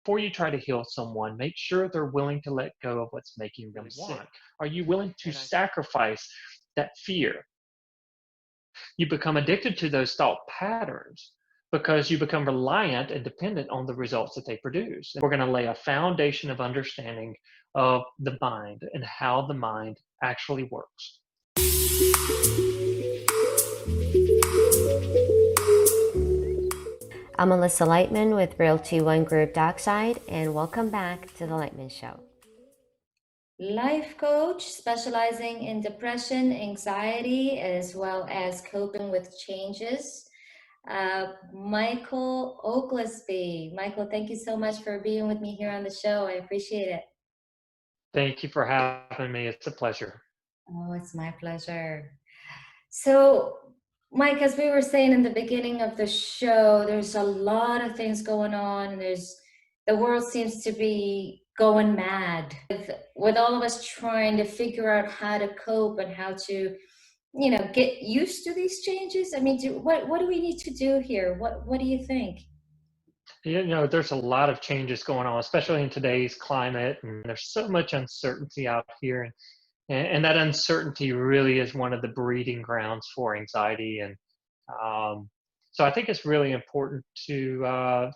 before you try to heal someone, make sure they're willing to let go of what's making them sick. Are you willing to sacrifice that fear? You become addicted to those thought patterns because you become reliant and dependent on the results that they produce. And we're going to lay a foundation of understanding of the mind and how the mind actually works. I'm Melissa Lightman with Realty One Group Dockside, and welcome back to The Lightman Show. Life coach specializing in depression, anxiety, as well as coping with changes. Michael Oglesbee. Michael, thank you so much for being with me here on the show. I appreciate it. Thank you for having me. It's a pleasure. Oh, it's my pleasure. So, Mike, as we were saying in the beginning of the show, there's a lot of things going on. The world seems to be going mad with all of us trying to figure out how to cope and how to, get used to these changes. I mean, what do we need to do here? What do you think? There's a lot of changes going on, especially in today's climate, and there's so much uncertainty out here. And that uncertainty really is one of the breeding grounds for anxiety. And so I think it's really important to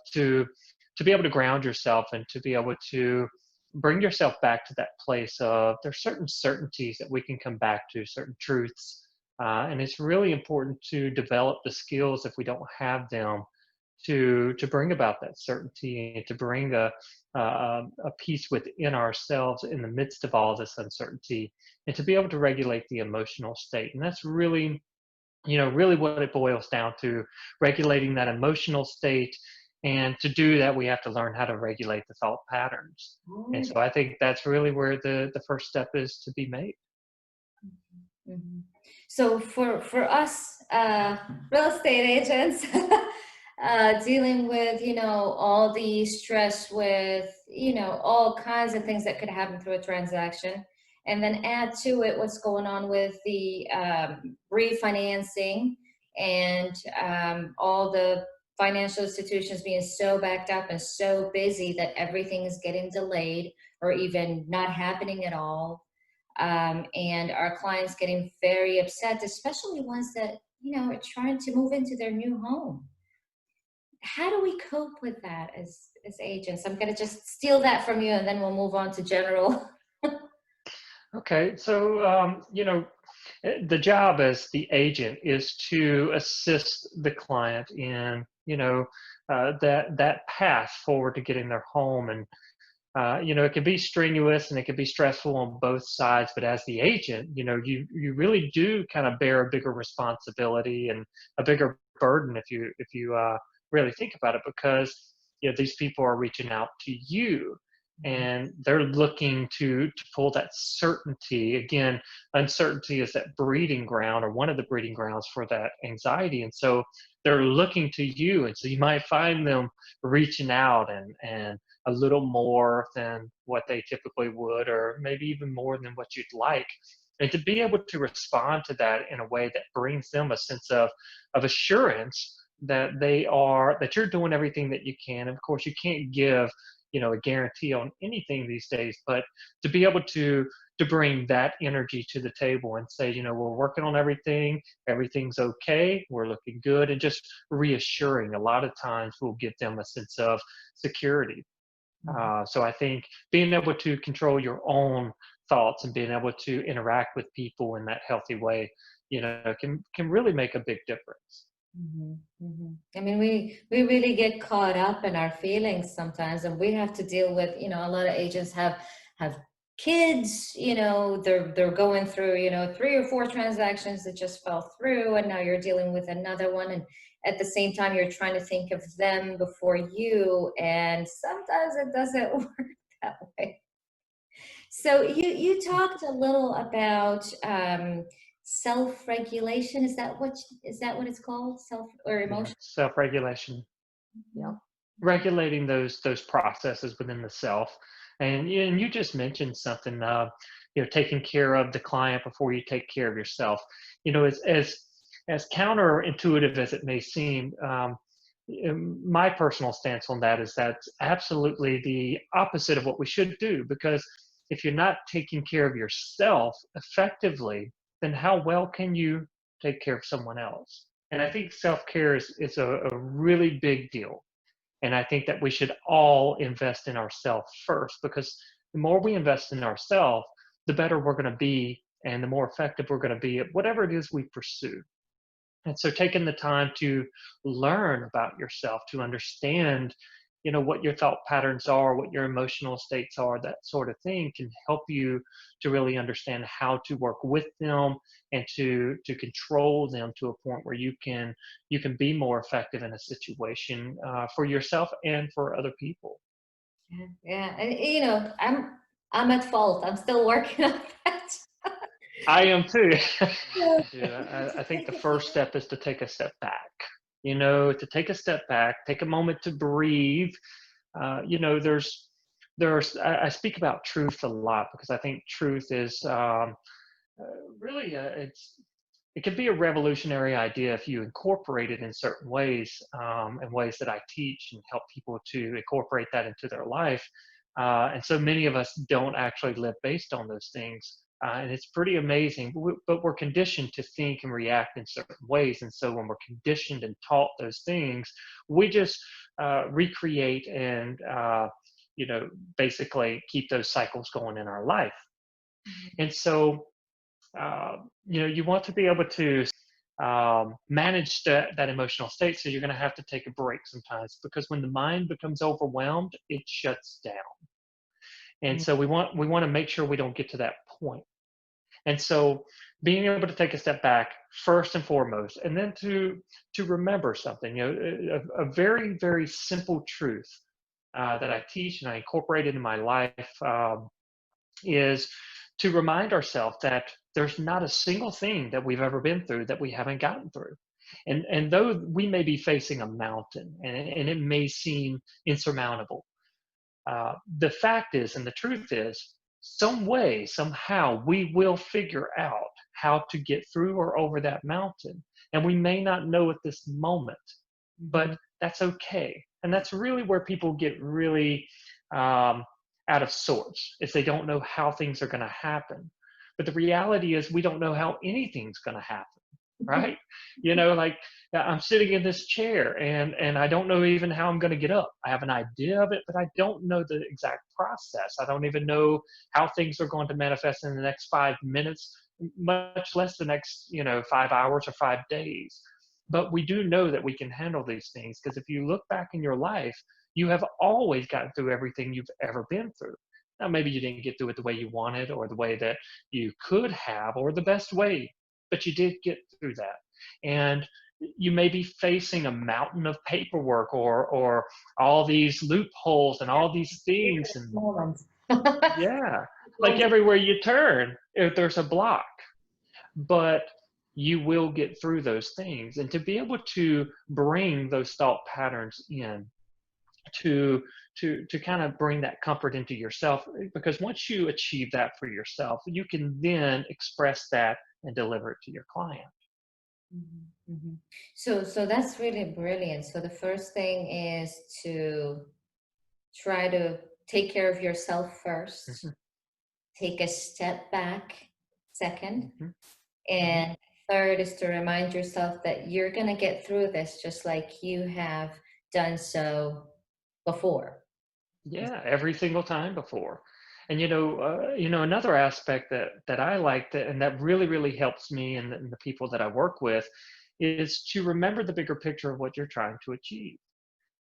be able to ground yourself and to be able to bring yourself back to that place of there's certain certainties that we can come back to, certain truths. And it's really important to develop the skills, if we don't have them, to bring about that certainty and to bring a peace within ourselves in the midst of all this uncertainty, and to be able to regulate the emotional state. And that's really, really what it boils down to, regulating that emotional state. And to do that, we have to learn how to regulate the thought patterns. And so I think that's really where the first step is to be made. Mm-hmm. So for us real estate agents, dealing with, all the stress with, all kinds of things that could happen through a transaction, and then add to it what's going on with the refinancing and all the financial institutions being so backed up and so busy that everything is getting delayed or even not happening at all. And our clients getting very upset, especially ones that, are trying to move into their new home. How do we cope with that as agents? I'm going to just steal that from you, and then we'll move on to general. Okay, so the job as the agent is to assist the client in that path forward to getting their home. And it can be strenuous and it can be stressful on both sides, but as the agent, you really do kind of bear a bigger responsibility and a bigger burden if you really think about it, because these people are reaching out to you and they're looking to pull that certainty. Again, uncertainty is that breeding ground, or one of the breeding grounds for that anxiety. And so they're looking to you. And so you might find them reaching out and a little more than what they typically would, or maybe even more than what you'd like. And to be able to respond to that in a way that brings them a sense of assurance that you're doing everything that you can. Of course, you can't give a guarantee on anything these days, but to be able to bring that energy to the table and say, we're working on everything's okay, we're looking good, and just reassuring, a lot of times will give them a sense of security. So I think being able to control your own thoughts and being able to interact with people in that healthy way, can really make a big difference. Mm-hmm, mm-hmm. I mean, we really get caught up in our feelings sometimes, and we have to deal with, a lot of agents have kids, they're going through, 3 or 4 transactions that just fell through, and now you're dealing with another one, and at the same time you're trying to think of them before you, and sometimes it doesn't work that way. So you talked a little about self-regulation. Is that what it's called? Self or emotion? Self-regulation. Yeah. Regulating those processes within the self. And you just mentioned something, taking care of the client before you take care of yourself. As counterintuitive as it may seem, my personal stance on that is that's absolutely the opposite of what we should do, because if you're not taking care of yourself effectively, then how well can you take care of someone else? And I think self-care is a really big deal. And I think that we should all invest in ourselves first, because the more we invest in ourselves, the better we're going to be and the more effective we're going to be at whatever it is we pursue. And so taking the time to learn about yourself, to understand, what your thought patterns are, what your emotional states are, that sort of thing can help you to really understand how to work with them and to control them to a point where you can be more effective in a situation for yourself and for other people. Yeah, yeah. And I'm at fault. I'm still working on that. I am too. Yeah. I do. I think the first step is to take a step back. To take a step back, take a moment to breathe. There's I speak about truth a lot because I think truth is really it can be a revolutionary idea if you incorporate it in certain ways, and ways that I teach and help people to incorporate that into their life. And so many of us don't actually live based on those things. And it's pretty amazing, but we're conditioned to think and react in certain ways. And so when we're conditioned and taught those things, we just recreate and, basically keep those cycles going in our life. And so, you want to be able to manage that emotional state. So you're going to have to take a break sometimes, because when the mind becomes overwhelmed, it shuts down. And so we want to make sure we don't get to that point. And so being able to take a step back first and foremost, and then to remember something, a very, very simple truth that I teach and I incorporate into my life, is to remind ourselves that there's not a single thing that we've ever been through that we haven't gotten through. And though we may be facing a mountain and it may seem insurmountable, the fact is, and the truth is, some way, somehow, we will figure out how to get through or over that mountain. And we may not know at this moment, but that's okay. And that's really where people get really out of sorts, is they don't know how things are going to happen. But the reality is, we don't know how anything's going to happen, right? Like, I'm sitting in this chair and I don't know even how I'm going to get up. I have an idea of it, but I don't know the exact process. I don't even know how things are going to manifest in the next 5 minutes, much less the next, 5 hours or 5 days. But we do know that we can handle these things, because if you look back in your life, you have always gotten through everything you've ever been through. Now, maybe you didn't get through it the way you wanted or the way that you could have or the best way, but you did get through that. And you may be facing a mountain of paperwork or all these loopholes and all these things. And Moments. yeah, like everywhere you turn, if there's a block, but you will get through those things. And to be able to bring those thought patterns in, to kind of bring that comfort into yourself, because once you achieve that for yourself, you can then express that and deliver it to your client. So that's really brilliant. So the first thing is to try to take care of yourself first, Hmm. take a step back second, Hmm. and third is to remind yourself that you're going to get through this just like you have done so before. Yeah, every single time before. And another aspect that I like, and that really, really helps me and the people that I work with, is to remember the bigger picture of what you're trying to achieve.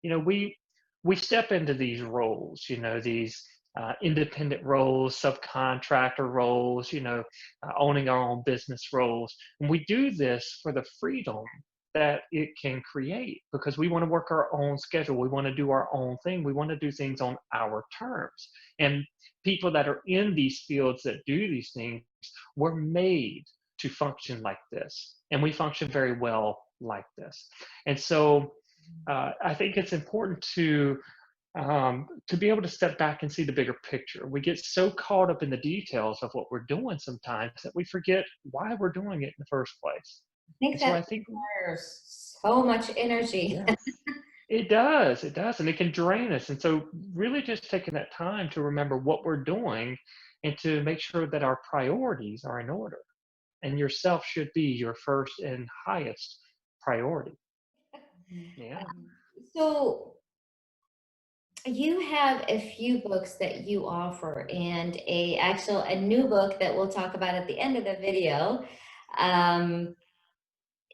We step into these roles, these independent roles, subcontractor roles, owning our own business roles, and we do this for the freedom that it can create, because we want to work our own schedule, we want to do our own thing, we want to do things on our terms. And people that are in these fields that do these things were made to function like this, and we function very well like this. And so I think it's important to be able to step back and see the bigger picture. We get so caught up in the details of what we're doing sometimes that we forget why we're doing it in the first place. I think And so that I think, requires so much energy. yes, It does, and it can drain us. And so, really, just taking that time to remember what we're doing, and to make sure that our priorities are in order. And yourself should be your first and highest priority. Yeah. Um, so you have a few books that you offer and a new book that we'll talk about at the end of the video. Um,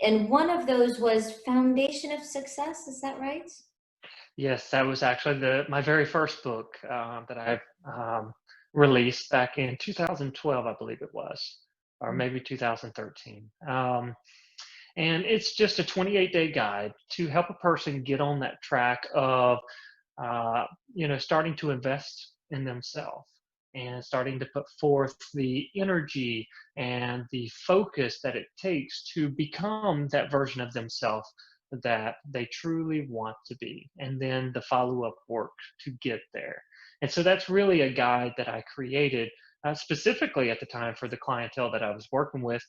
and one of those was Foundation of Success. Is that right? Yes, that was actually the my very first book that I released back in 2012, I believe it was, or maybe 2013. And it's just a 28-day guide to help a person get on that track of starting to invest in themselves, and starting to put forth the energy and the focus that it takes to become that version of themselves that they truly want to be, and then the follow-up work to get there. And so that's really a guide that I created specifically at the time for the clientele that I was working with,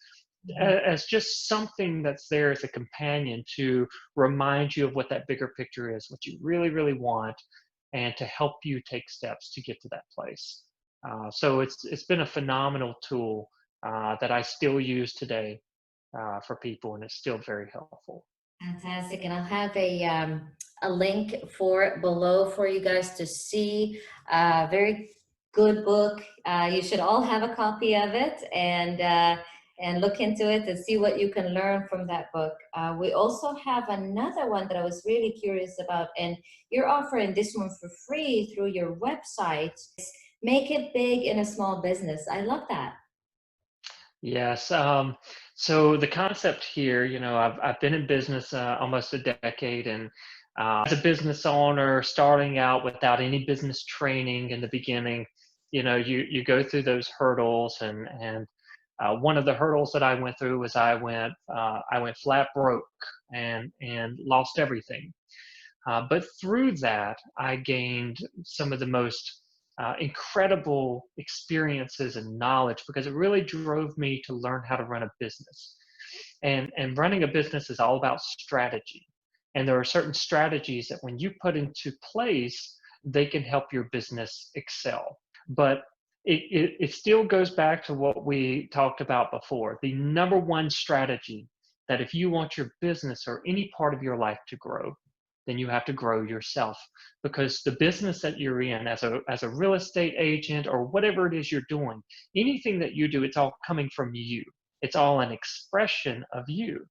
Mhm. as just something that's there as a companion to remind you of what that bigger picture is, what you really, really want, and to help you take steps to get to that place. So it's been a phenomenal tool that I still use today for people, and it's still very helpful. Fantastic. And I'll have a link for it below for you guys to see. Very good book. You should all have a copy of it and look into it and see what you can learn from that book. We also have another one that I was really curious about, and you're offering this one for free through your website. Make it big in a small business. I love that. Yes. So the concept here, I've been in business almost a decade, and as a business owner, starting out without any business training in the beginning, you go through those hurdles, and one of the hurdles that I went through was I went flat broke and lost everything. But through that, I gained some of the most incredible experiences and knowledge, because it really drove me to learn how to run a business. And running a business is all about strategy. And there are certain strategies that when you put into place, they can help your business excel. But it still goes back to what we talked about before. The number one strategy, that if you want your business or any part of your life to grow, then you have to grow yourself, because the business that you're in, as a real estate agent or whatever it is you're doing, anything that you do, it's all coming from you. It's all an expression of you.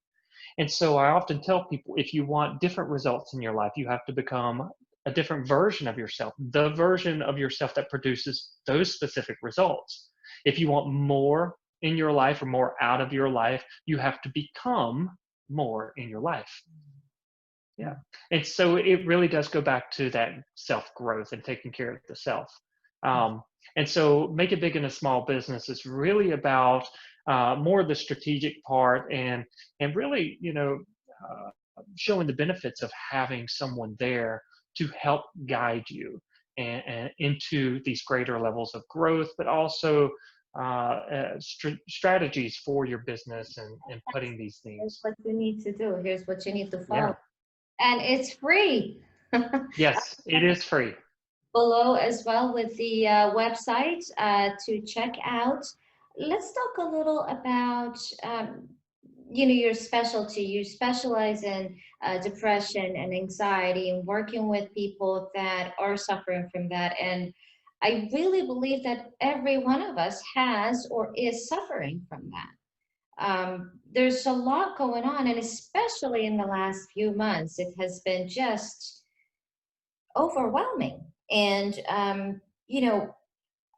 And so I often tell people, if you want different results in your life, you have to become a different version of yourself, the version of yourself that produces those specific results. If you want more in your life or more out of your life, you have to become more in your life. Yeah. And so it really does go back to that self growth and taking care of the self. Um, and so make it big in a small business is really about more of the strategic part, and really, showing the benefits of having someone there to help guide you and into these greater levels of growth, but also strategies for your business, and putting these Here's things. what you need to do. Here's what you need to follow. Yeah. And it's free. Yes, it is free. Below as well with the website to check out. Let's talk a little about your specialty. You specialize in depression and anxiety and working with people that are suffering from that. And I really believe that every one of us has or is suffering from that. There's a lot going on, and especially in the last few months, it has been just overwhelming. And,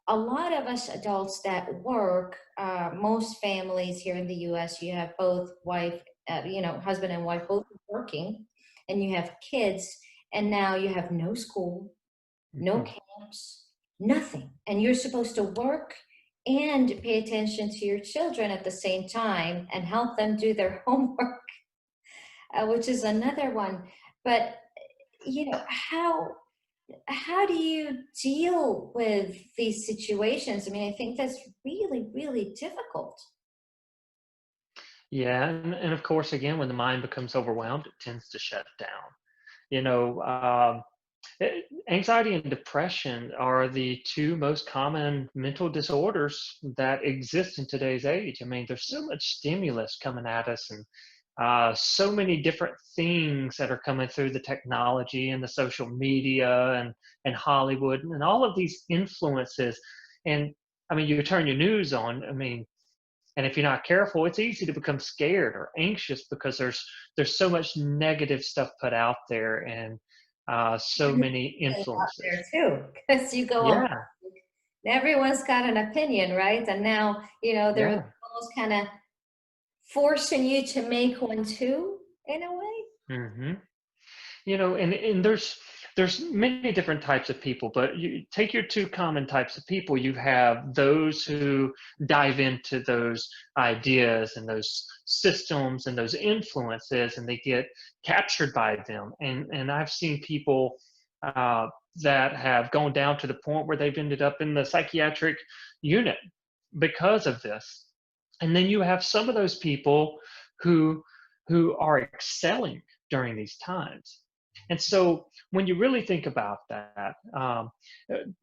a lot of us adults that work, most families here in the US, you have both husband and wife both working, and you have kids, and now you have no school, no Mhm. camps, nothing. And you're supposed to work and pay attention to your children at the same time and help them do their homework, which is another one. But, you know, how how do you deal with these situations? I mean, I think that's really, really difficult. Yeah, and of course, again, when the mind becomes overwhelmed, it tends to shut down. You know, anxiety and depression are the two most common mental disorders that exist in today's age. I mean, there's so much stimulus coming at us, and so many different things that are coming through the technology and the social media and Hollywood and all of these influences. And I mean, you turn your news on. I mean, and if you're not careful, it's easy to become scared or anxious because there's so much negative stuff put out there, and so many Out there influences. too, because you go on, Yeah, everyone's got an opinion, right? And now, they're yeah. almost kind of forcing you to make one too, in a way. Hmm. And there's many different types of people, but you take your two common types of people. You have those who dive into those ideas and those systems and those influences, and they get captured by them. And I've seen people uh, that have gone down to the point where they've ended up in the psychiatric unit because of this. And then you have some of those people who who are excelling during these times. And so when you really think about that,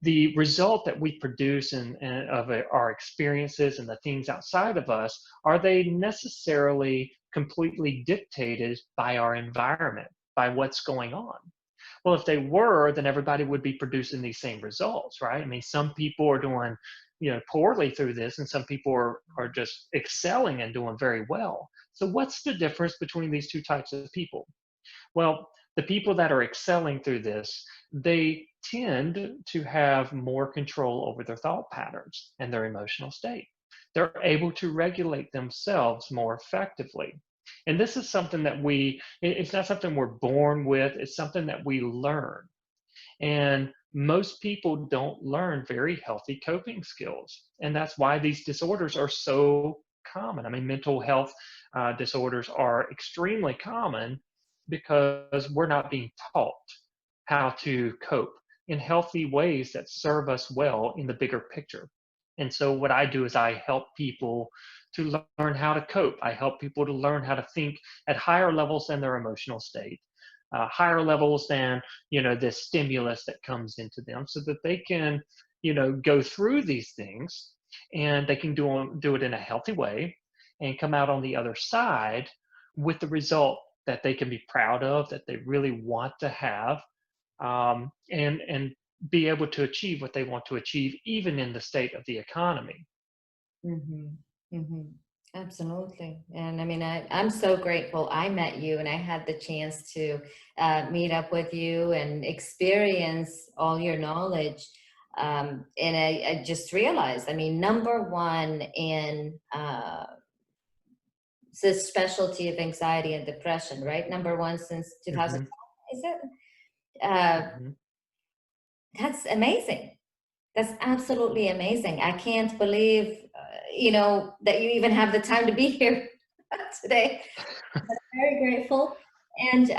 the result that we produce of our experiences and the things outside of us, are they necessarily completely dictated by our environment, by what's going on? Well, if they were, then everybody would be producing these same results, right? I mean, some people are doing, poorly through this, and some people are just excelling and doing very well. So what's the difference between these two types of people? Well, the people that are excelling through this, they tend to have more control over their thought patterns and their emotional state. They're able to regulate themselves more effectively. And this is something that it's not something we're born with, it's something that we learn. And most people don't learn very healthy coping skills. And that's why these disorders are so common. I mean, mental health disorders are extremely common because we're not being taught how to cope in healthy ways that serve us well in the bigger picture. And so, what I do is I help people to learn how to cope. I help people to learn how to think at higher levels than their emotional state, higher levels than this stimulus that comes into them, so that they can go through these things, and they can do it in a healthy way and come out on the other side with the result that they can be proud of, that they really want to have, and be able to achieve what they want to achieve, even in the state of the economy. Hmm. Hmm. Absolutely. And I mean, I'm so grateful I met you and I had the chance to meet up with you and experience all your knowledge. And I just realized, I mean, number one in the specialty of anxiety and depression, right? Number one since 2000, Hmm. is it? Uh, Hmm. that's amazing. That's absolutely amazing. I can't believe, that you even have the time to be here today. Very grateful. And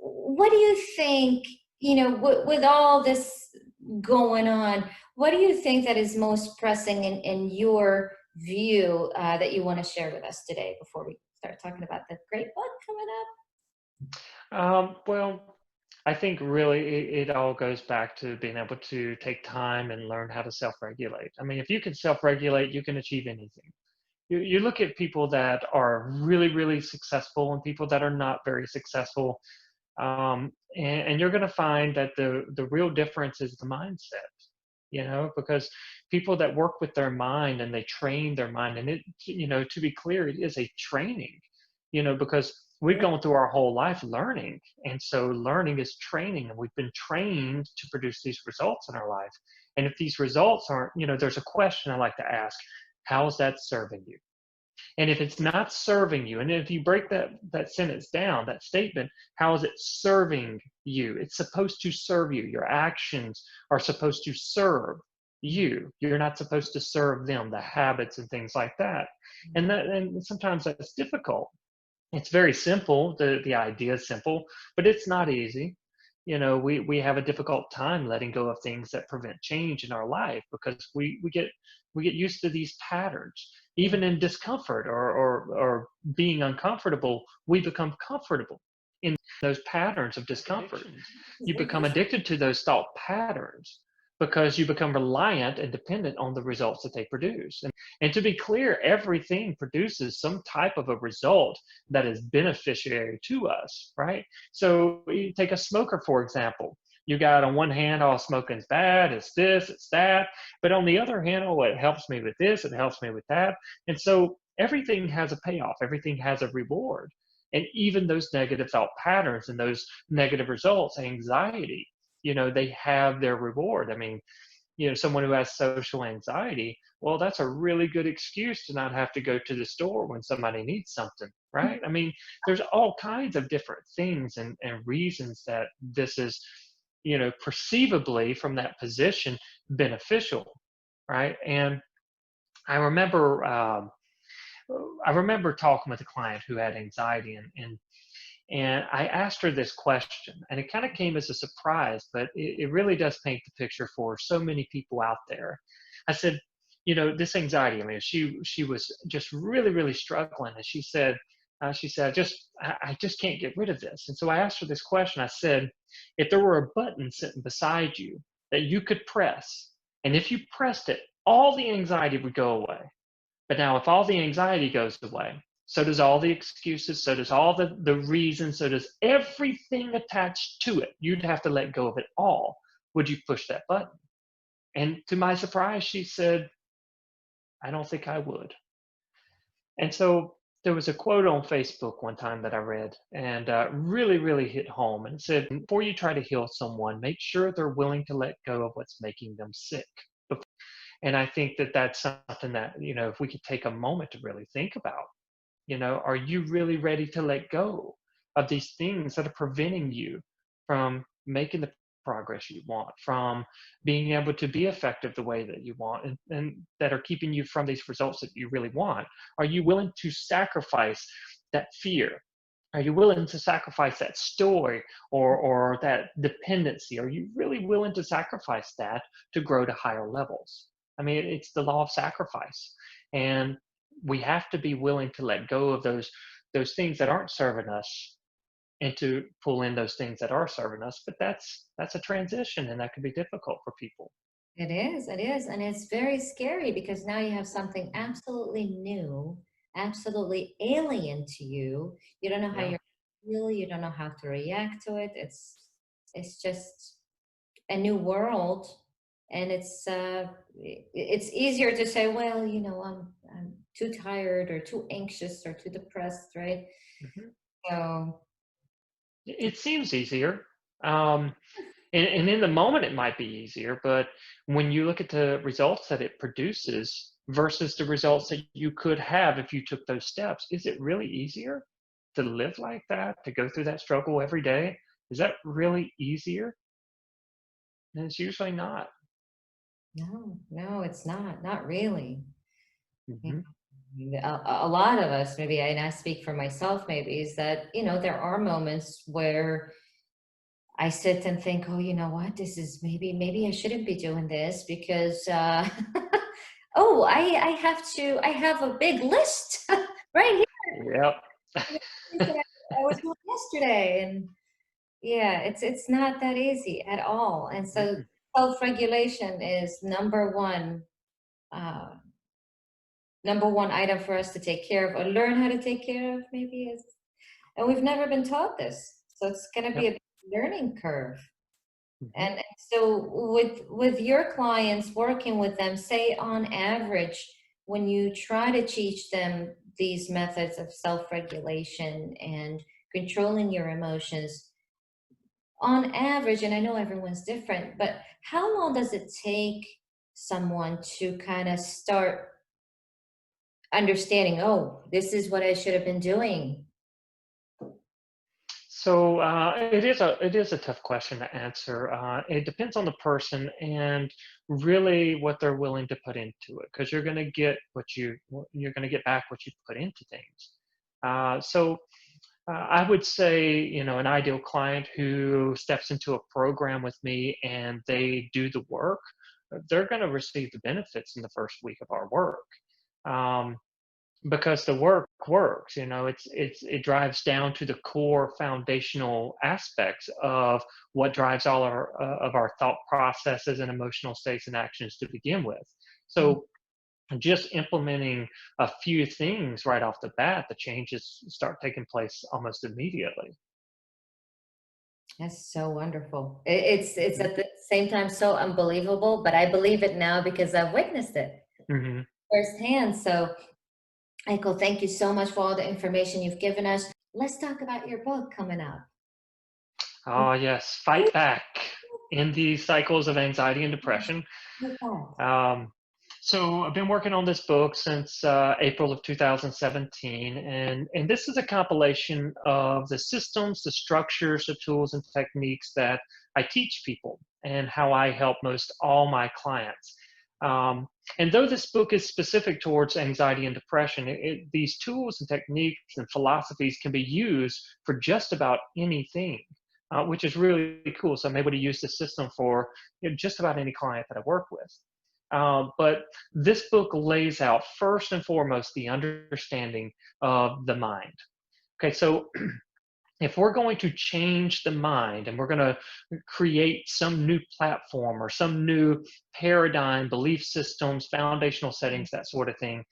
what do you think, with all this going on, what do you think that is most pressing in your view that you want to share with us today before we start talking about the great book coming up? Well, I think really it all goes back to being able to take time and learn how to self-regulate. I mean, if you can self-regulate, you can achieve anything. You look at people that are really, really successful and people that are not very successful, and you're going to find that the real difference is the mindset. Because people that work with their mind and they train their mind, and to be clear, it is a training, because we've Yeah. gone through our whole life learning, and so learning is training, and we've been trained to produce these results in our life. And if these results aren't, there's a question I like to ask: how is that serving you? And if it's not serving you, and if you break that sentence down, that statement, how is it serving you? It's supposed to serve you. Your actions are supposed to serve you. You're not supposed to serve them, the habits and things like that. And sometimes that's difficult. It's very simple. The idea is simple, but it's not easy. We have a difficult time letting go of things that prevent change in our life, because we get used to these patterns. Even in discomfort or being uncomfortable, we become comfortable. in those patterns of discomfort. You become Addiction. addicted to those thought patterns because you become reliant and dependent on the results that they produce. And to be clear, everything produces some type of a result that is beneficiary to us, right? So you take a smoker, for example. You got on one hand, oh, smoking's bad, it's this, it's that. But on the other hand, oh, it helps me with this, it helps me with that. And so everything has a payoff, everything has a reward. And even those negative thought patterns and those negative results, anxiety, they have their reward. I mean, someone who has social anxiety, well, that's a really good excuse to not have to go to the store when somebody needs something, right? I mean, there's all kinds of different things and reasons that this is, perceivably from that position beneficial, right? And I remember, I remember talking with a client who had anxiety, and I asked her this question, and it kind of came as a surprise, but it really does paint the picture for so many people out there. I said, this anxiety. I mean, she was just really, really struggling, and she said, I just can't get rid of this. And so I asked her this question. I said, if there were a button sitting beside you that you could press, and if you pressed it, all the anxiety would go away. But now, if all the anxiety goes away, so does all the excuses, so does all the reasons, so does everything attached to it. You'd have to let go of it all. Would you push that button? And to my surprise, she said, I don't think I would. And so there was a quote on Facebook one time that I read and really, really hit home. And it said, before you try to heal someone, make sure they're willing to let go of what's making them sick. And I think that that's something that, if we could take a moment to really think about. Are you really ready to let go of these things that are preventing you from making the progress you want, from being able to be effective the way that you want, and that are keeping you from these results that you really want? Are you willing to sacrifice that fear? Are you willing to sacrifice that story or that dependency? Are you really willing to sacrifice that to grow to higher levels? I mean, it's the law of sacrifice. And we have to be willing to let go of those things that aren't serving us and to pull in those things that are serving us. But that's a transition, and that can be difficult for people. It is, and it's very scary because now you have something absolutely new, absolutely alien to you. You don't know how Yeah. you're feel, you don't know how to react to it. It's just a new world, and it's easier to say, well, I'm too tired or too anxious or too depressed, right? Mhm. So It seems easier. Um, and in the moment, it might be easier, but when you look at the results that it produces versus the results that you could have if you took those steps, is it really easier to live like that, to go through that struggle every day? Is that really easier? And it's usually not. no, it's not really. Hmm. A lot of us, maybe, and I speak for myself, maybe, is that there are moments where I sit and think, oh, you know what, this is maybe I shouldn't be doing this because oh, I have a big list right Yep. here, things that I was doing yesterday, and yeah, it's not that easy at all. And so Mm-mm. self-regulation is uh, number one item for us to take care of or learn how to take care of, maybe is. And we've never been taught this, so it's going to be Yep. a learning curve. Hmm. And so with your clients, working with them, say on average, when you try to teach them these methods of self-regulation and controlling your emotions, on average, and I know everyone's different, but how long does it take someone to kind of start understanding, oh, this is what I should have been doing? So it is a tough question to answer. It depends on the person and really what they're willing to put into it, because you're going to get you're going to get back what you put into things. So I would say, an ideal client who steps into a program with me and they do the work, they're going to receive the benefits in the first week of our work. Um, because the work works. It drives down to the core foundational aspects of what drives all of our thought processes and emotional states and actions to begin with. So just implementing a few things right off the bat, the changes start taking place almost immediately. That's so wonderful. It's at the same time so unbelievable, but I believe it now because I've witnessed it Hmm. firsthand. So, Michael, thank you so much for all the information you've given us. Let's talk about your book coming out. Oh, yes, fight back in these cycles of anxiety and depression. Um, so I've been working on this book since April of 2017, and this is a compilation of the systems, the structures, the tools, and techniques that I teach people, and how I help most all my clients. Um, and though this book is specific towards anxiety and depression, these tools and techniques and philosophies can be used for just about anything, which is really cool. So I'm able to use the system for just about any client that I work with. But this book lays out first and foremost the understanding of the mind. Okay, so if we're going to change the mind and we're going to create some new platform or some new paradigm, belief systems, foundational settings, that sort of thing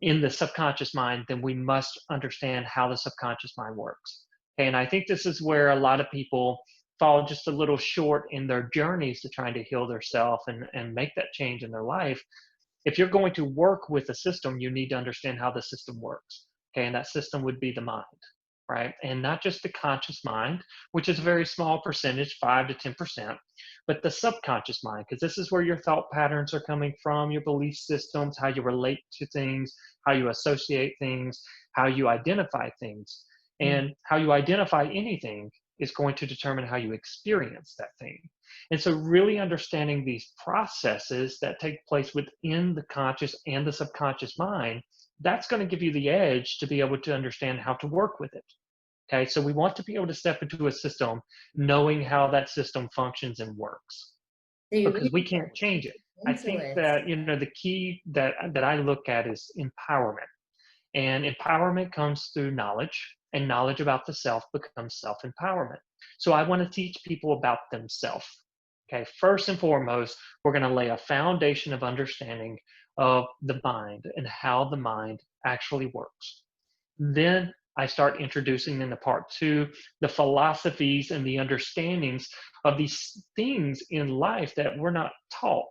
in the subconscious mind, then we must understand how the subconscious mind works. Okay, and I think this is where a lot of people fall just a little short in their journeys to trying to heal themselves and make that change in their life. If you're going to work with a system, you need to understand how the system works. Okay, and that system would be the mind, right? And not just the conscious mind, which is a very small percentage, 5 to 10%, but the subconscious mind, because this is where your thought patterns are coming from, your belief systems, how you relate to things, how you associate things, how you identify things. And how you identify anything is going to determine how you experience that thing. And so, really understanding these processes that take place within the conscious and the subconscious mind, that's going to give you the edge to be able to understand how to work with it. Okay, so we want to be able to step into a system knowing how that system functions and works, So you because really we can't change it. I into think it. that the key that I look at is empowerment, and empowerment comes through knowledge, and knowledge about the self becomes self empowerment. So I want to teach people about themselves. Okay, first and foremost, we're going to lay a foundation of understanding of the mind and how the mind actually works. Then I start introducing in the part two the philosophies and the understandings of these things in life that we're not taught.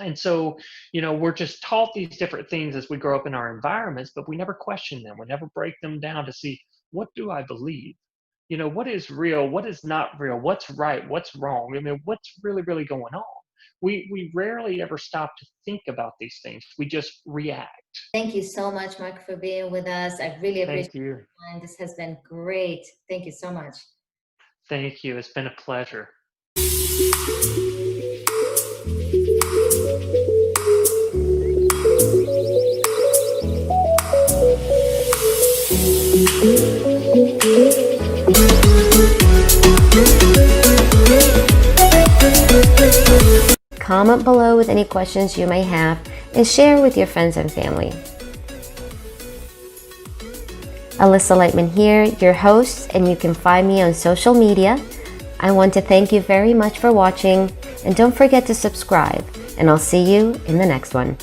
And so, we're just taught these different things as we grow up in our environments, but we never question them. We never break them down to see, what do I believe? What is real? What is not real? What's right? What's wrong? I mean, what's really, really going on? We rarely ever stop to think about these things. We just react. Thank you so much, Mark, for being with us. I really appreciate Thank you. your time. This has been great. Thank you so much. Thank you. It's been a pleasure. Comment below with any questions you may have and share with your friends and family. Alyssa Lightman here, your host, and you can find me on social media. I want to thank you very much for watching, and don't forget to subscribe, and I'll see you in the next one.